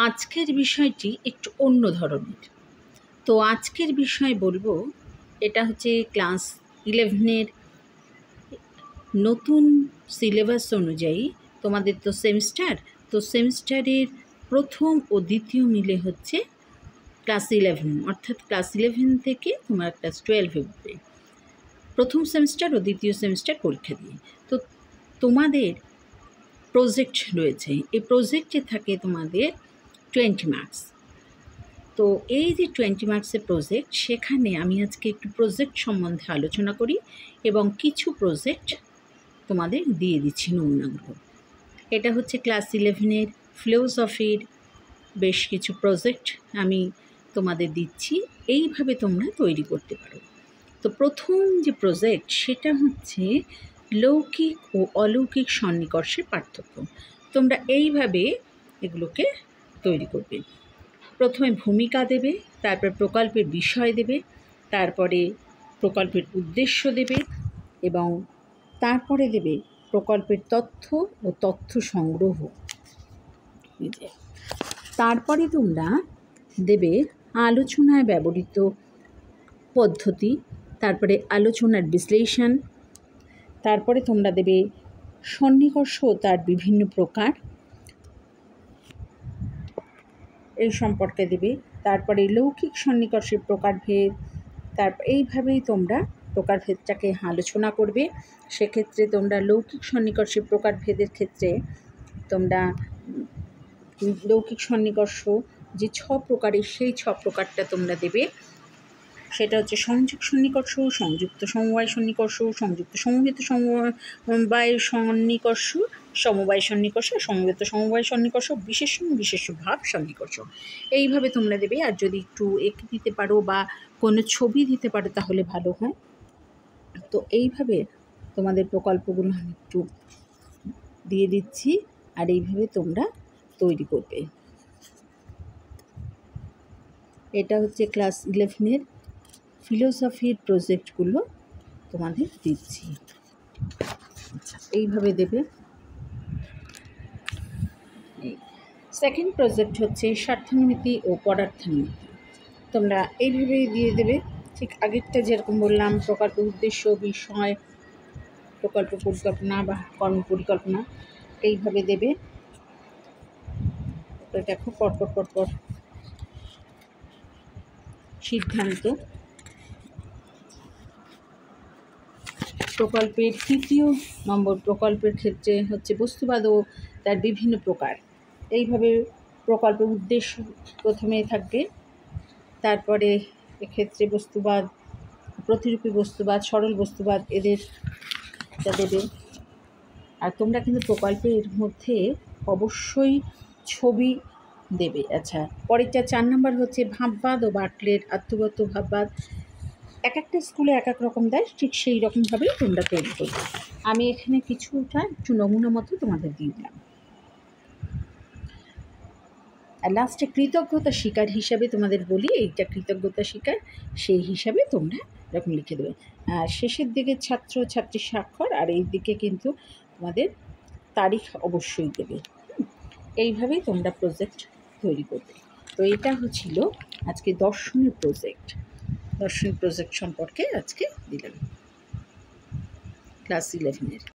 আজকের বিষয়টি একটু অন্য ধরনের। তো আজকের বিষয় বলবো, এটা হচ্ছে ক্লাস 11-এর নতুন সিলেবাস অনুযায়ী তোমাদের তো সেমিস্টার, তো সেমিস্টারের প্রথম ও দ্বিতীয় মিলে হচ্ছে ক্লাস 11, অর্থাৎ ক্লাস 11 থেকে তোমার ক্লাস 12 উঠবে প্রথম সেমিস্টার ও দ্বিতীয় সেমিস্টার পরীক্ষা দিয়ে। তো তোমাদের প্রজেক্ট রয়েছে, এই প্রজেক্টে থাকে তোমাদের 20 মার্কস। তো এই যে 20 মার্কসের প্রজেক্ট, সেখানে আমি আজকে একটু প্রজেক্ট সম্বন্ধে আলোচনা করি এবং কিছু প্রজেক্ট তোমাদের দিয়ে দিচ্ছি নমুনাগুলো। এটা হচ্ছে ক্লাস 11-এর ফিলোসফির বেশ কিছু প্রজেক্ট আমি তোমাদের দিচ্ছি, এইভাবে তোমরা তৈরি করতে পারো। তো প্রথম যে প্রজেক্ট সেটা হচ্ছে লৌকিক ও অলৌকিক সন্নিকর্ষের পার্থক্য। তোমরা এইভাবে এগুলোকে তৈরি করবে। প্রথমে ভূমিকা দেবে, তারপর প্রকল্পের বিষয় দেবে, তারপরে প্রকল্পের উদ্দেশ্য দেবে এবং তারপরে দেবে প্রকল্পের তথ্য ও তথ্য সংগ্রহ। তারপরে তোমরা দেবে আলোচনায় ব্যবহৃত পদ্ধতি, তারপরে আলোচনার বিশ্লেষণ, তারপরে তোমরা দেবে সন্নিকর্ষ ও তার বিভিন্ন প্রকার এই সম্পর্কে দেবে, তারপরে লৌকিক সন্নিকর্ষের প্রকারভেদ। তারপর এইভাবেই তোমরা প্রকারভেদটাকে আলোচনা করবে। সেক্ষেত্রে তোমরা লৌকিক সন্নিকর্ষের প্রকারভেদের ক্ষেত্রে তোমরা লৌকিক সন্নিকর্ষ যে 6 প্রকারের, সেই 6 প্রকারটা তোমরা দেবে। সেটা হচ্ছে সংযোগ সন্নিকর্ষ, সংযুক্ত সমবায় সন্নিকর্ষ, সংযুক্ত সমবেত সমবায় সন্নিকর্ষ, সমবায় সন্নিকর্ষ, সমবেত সমবায় সন্নিকর্ষ, বিশেষ বিশেষ ভাব সন্নিকর্ষ। এইভাবে তোমরা দেবে। আর যদি একটু এঁকে দিতে পারো বা কোনো ছবি দিতে পারো তাহলে ভালো হয়। তো এইভাবে তোমাদের প্রকল্পগুলো আমি একটু দিয়ে দিচ্ছি, আর এইভাবে তোমরা তৈরি করবে। এটা হচ্ছে ক্লাস 11-এর ফিলোসফির প্রজেক্টগুলো তোমাদের দিচ্ছি। আচ্ছা, এইভাবে দেবে। সেকেন্ড প্রজেক্ট হচ্ছে স্বার্থনীতি ও পদার্থনীতি। তোমরা এইভাবেই দিয়ে দেবে, ঠিক আগেরটা যেরকম বললাম, প্রকল্প উদ্দেশ্য, বিষয়, প্রকল্প পরিকল্পনা বা কর্ম পরিকল্পনা, এইভাবে দেবে। দেখো পরপর সিদ্ধান্ত। প্রকল্পের 3য় নম্বর প্রকল্পের ক্ষেত্রে হচ্ছে বস্তুবাদ ও তার বিভিন্ন প্রকার। এইভাবে প্রকল্পের উদ্দেশ্য প্রথমে থাকবে, তারপরে এক্ষেত্রে বস্তুবাদ, প্রতিরূপী বস্তুবাদ, সরল বস্তুবাদ, এদেরটা দেবে। আর তোমরা কিন্তু প্রকল্পের মধ্যে অবশ্যই ছবি দেবে। আচ্ছা, পরেরটা 4 নম্বর হচ্ছে ভাববাদ ও বার্কলের আত্মগত ভাববাদ। এক একটা স্কুলে এক এক রকম দেয়, ঠিক সেই রকমভাবেই তোমরা তৈরি করবে। আমি এখানে কিছুটা একটু নমুনা মতো তোমাদের দিয়ে দিলাম। আর লাস্টে কৃতজ্ঞতা স্বীকার হিসাবে তোমাদের বলি, এইটা কৃতজ্ঞতা স্বীকার, সেই হিসাবে তোমরা এরকম লিখে দেবে। আর শেষের দিকে ছাত্র ছাত্রীর স্বাক্ষর, আর এই দিকে কিন্তু তোমাদের তারিখ অবশ্যই দেবে। এইভাবেই তোমরা প্রজেক্ট তৈরি করবে। তো এটা হচ্ছিল আজকে দর্শনের প্রজেক্ট সম্পর্কে আজকে দিলাম ক্লাস 11-এর।